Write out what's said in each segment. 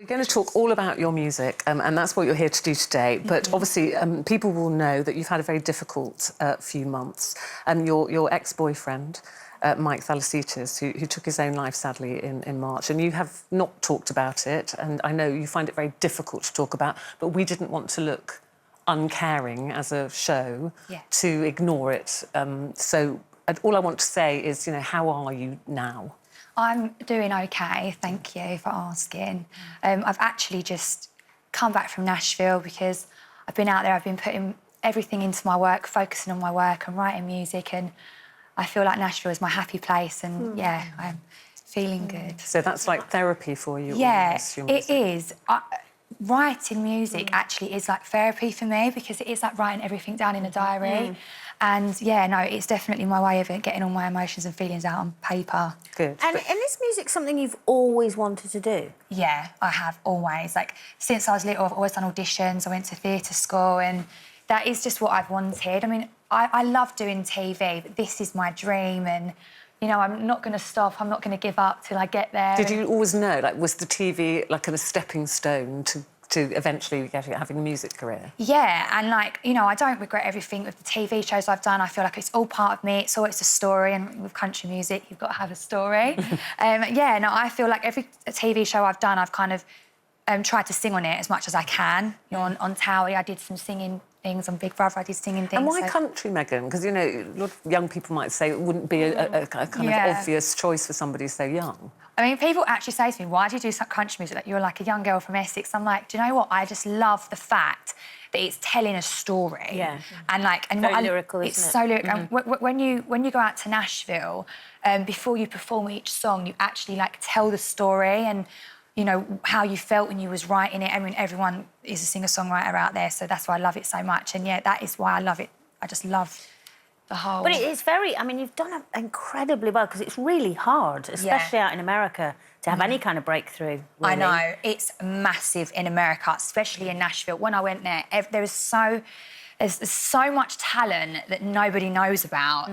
We're going to talk all about your music, and that's what you're here to do today. But obviously, people will know that you've had a very difficult few months. Your ex-boyfriend, Mike Thalassitis, who took his own life, sadly, in March, and you have not talked about it, and I know you find it very difficult to talk about, but we didn't want to look uncaring as a show to ignore it. So all I want to say is, how are you now? I'm doing OK, thank you for asking. I've actually just come back from Nashville because I've been out there, I've been putting everything into my work, focusing on my work and writing music, and I feel like Nashville is my happy place, and yeah, I'm feeling good. So that's like therapy for you? Yeah, it is. Writing music actually is like therapy for me because it is like writing everything down in a diary. And yeah, no, it's definitely my way of getting all my emotions and feelings out on paper. Good. And is music something you've always wanted to do? Yeah, I have always. Like, since I was little, I've always done auditions. I went to theatre school, and that is just what I've wanted. I mean, I love doing TV, but this is my dream, and, I'm not going to stop. I'm not going to give up till I get there. Did you always know, was the TV like a stepping stone to eventually having a music career? Yeah, and I don't regret everything with the TV shows I've done. I feel like it's all part of me. It's always a story, and with country music, you've got to have a story. I feel like every TV show I've done, I've kind of tried to sing on it as much as I can. On Towie, I did some singing things. On Big Brother, I did singing things. And why country, Megan? Because, a lot of young people might say it wouldn't be a kind of obvious choice for somebody so young. I mean, people actually say to me, why do you do some country music? Like, you're like a young girl from Essex. I'm like, do you know what? I just love the fact that it's telling a story. Yeah. And very lyrical, isn't it? It's so lyrical. And when you go out to Nashville, before you perform each song, you actually tell the story and how you felt when you was writing it. I mean, everyone is a singer-songwriter out there, so that's why I love it so much. And yeah, that is why I love it. I just love the whole... But it's very... I mean, you've done it incredibly well, because it's really hard, especially out in America, to have any kind of breakthrough, really. I know. It's massive in America, especially in Nashville. When I went there, there's so much talent that nobody knows about.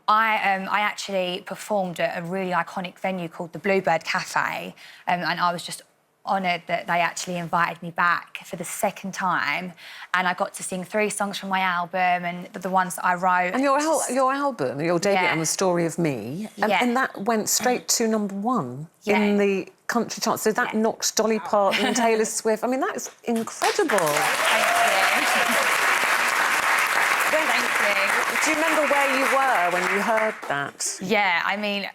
I actually performed at a really iconic venue called the Bluebird Cafe, and I was just honoured that they actually invited me back for the second time, and I got to sing 3 songs from my album and the ones that I wrote. And your album, your debut album, The Story of Me, and that went straight to #1 in the country chart. So that knocked Dolly Parton, Taylor Swift. I mean, that is incredible. Do you remember where you were when you heard that? Yeah, I mean,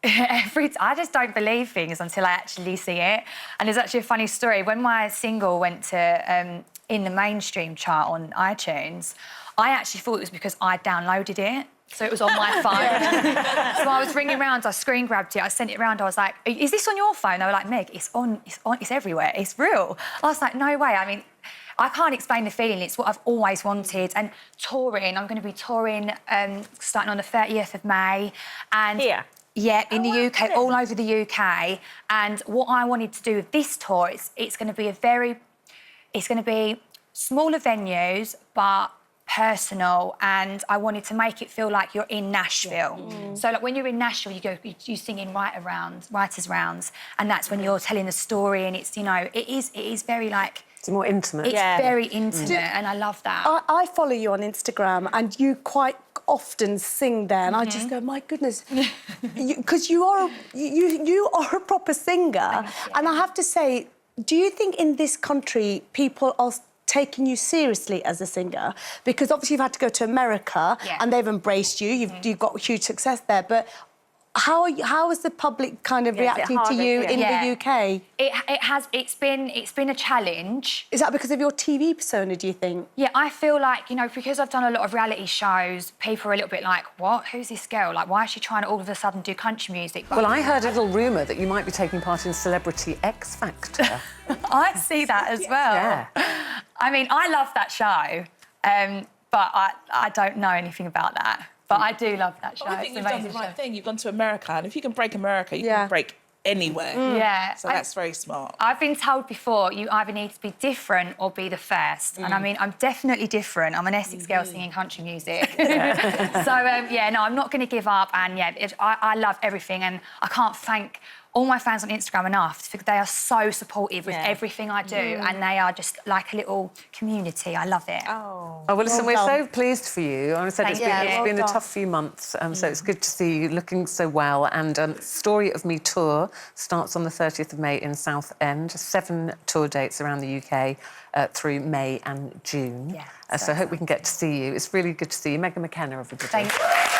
I just don't believe things until I actually see it. And there's actually a funny story. When my single went to in the mainstream chart on iTunes, I actually thought it was because I downloaded it. So it was on my phone. So I was ringing around, I screen grabbed it, I sent it around, I was like, is this on your phone? They were like, Meg, it's everywhere, it's real. I was like, no way. I mean, I can't explain the feeling. It's what I've always wanted. And touring, I'm going to be touring starting on the 30th of May. And here? Yeah, in the UK, all over the UK. And what I wanted to do with this tour, it's going to be smaller venues, but personal, and I wanted to make it feel like you're in Nashville. So when you're in Nashville, you sing in writers' rounds, and that's when you're telling the story, and it's it is very It's more intimate. It's very intimate, and I love that. I follow you on Instagram, and you quite often sing there, and I just go, my goodness, because you are a proper singer. And I have to say, do you think in this country people are taking you seriously as a singer? Because obviously you've had to go to America, and they've embraced you. You've got huge success there, but how is the public kind of reacting to you in the UK? It's been a challenge. Is that because of your TV persona, do you think? Yeah, I feel like, because I've done a lot of reality shows, people are a little bit like, what? Who's this girl? Like, why is she trying to all of a sudden do country music? But well, I heard a little rumour that you might be taking part in Celebrity X Factor. I see that as well. Yeah. I mean, I love that show, but I don't know anything about that. But I do love that show. I think you've done the right thing. You've gone to America, and if you can break America, you can break anywhere. Yeah. So that's very smart. I've been told before, you either need to be different or be the first. And I mean, I'm definitely different. I'm an Essex girl singing country music. So, no, I'm not going to give up. And, I love everything. And I can't thank all my fans on Instagram enough because they are so supportive with everything I do, and they are just like a little community. I love it. Oh, well, listen, we're so pleased for you. I said it's been a tough few months, so it's good to see you looking so well. And Story of Me tour starts on the 30th of May in Southend. 7 tour dates around the UK through May and June. Yeah, So I hope we can get to see you. It's really good to see you. Megan McKenna, everybody. Thank you.